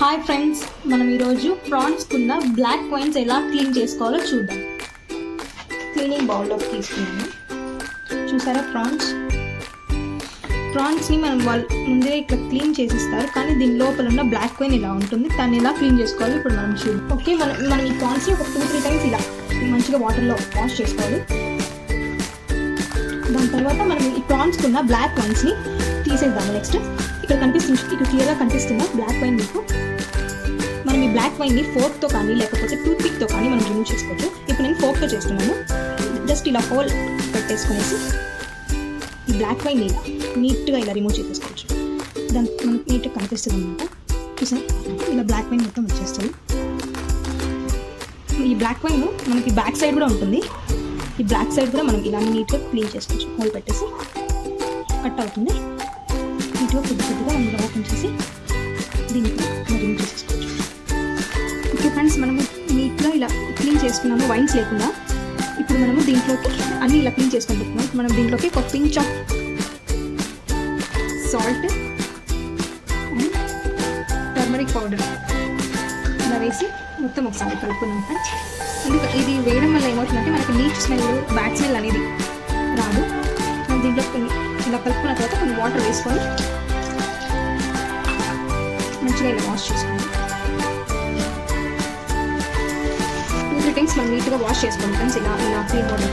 Hi friends, మనం ఈరోజు ప్రాన్స్కున్న black coins ఎలా క్లీన్ చేసుకోవాలో చూద్దాం. క్లీనింగ్ బౌల్లోకి తీసుకున్నాము. చూసారా ప్రాన్స్ని మనం వాళ్ళు ముందే ఇట్లా క్లీన్ చేసిస్తారు, కానీ దీని లోపల ఉన్న బ్లాక్ కాయిన్ ఇలా ఉంటుంది. దాన్ని ఎలా క్లీన్ చేసుకోవాలి ఇప్పుడు మనం చూద్దాం. ఓకే, మనం ఈ ప్రాన్స్ని ఒక 2-3 టైమ్స్ ఇలా మంచిగా వాటర్లో వాష్ చేసుకోవాలి. దాని తర్వాత మనం ఈ ప్రాన్స్కున్న బ్లాక్ కాయిన్స్ని తీసేద్దాము. నెక్స్ట్ ఇక్కడ కనిపిస్తుంది, ఇక్కడ క్లియర్గా కనిపిస్తున్న బ్లాక్ వైన్ మీకు. మనం ఈ బ్లాక్ వైన్ని ఫోర్క్తో కానీ లేకపోతే టూత్ పిక్తో కానీ మనం రిమూవ్ చేసుకోవచ్చు. ఇప్పుడు నేను ఫోర్క్తో చేస్తున్నాను. జస్ట్ ఇలా హోల్ పెట్టేసుకునేసి ఈ బ్లాక్ వైన్ ఇలా నీట్గా ఇలా రిమూవ్ చేసేసుకోవచ్చు. దాని మనకు నీట్గా కనిపిస్తుంది అనమాట. చూసారు, ఇలా బ్లాక్ వైన్ మొత్తం వచ్చేస్తుంది. ఈ బ్లాక్ వైన్ మనకి బ్యాక్ సైడ్ కూడా ఉంటుంది. ఈ బ్లాక్ సైడ్ కూడా మనం ఇలా నీట్గా క్లీన్ చేసుకోవచ్చు. హోల్ పెట్టేసి కట్ అవుతుంది. నీట్గా కొద్దిగా మనం ఇలా ఓపెన్ చేసి దీనికి రిమూవ్ చేసేసుకోవచ్చు. ఓకే ఫ్రెండ్స్, మనము నీట్గా ఇలా క్లీన్ చేసుకున్నాము వైన్స్ లేకుండా. ఇప్పుడు మనము దీంట్లోకి అన్నీ ఇలా క్లీన్ చేసుకుంటున్నాం. మనం దీంట్లోకి ఒక pinch of salt and turmeric powder ఇలా వేసి మొత్తం ఒకసారి కలుపుకున్నాం ఫ్రెండ్స్. ఇది వేయడం వల్ల ఏమవుతుందంటే మనకి నీచ్ స్మెల్, బ్యాడ్ స్మెల్ అనేది రాదు. మనం దీంట్లో ఇలా కలుపుకున్న తర్వాత కొన్ని వాటర్ వేసుకొని మంచిగా ఇలా వాష్ చేసుకోండి. 2-3 టైమ్స్ మనం నీట్గా వాష్ చేసుకోండి ఫ్రెండ్స్. ఇలా క్లీన్ వాటర్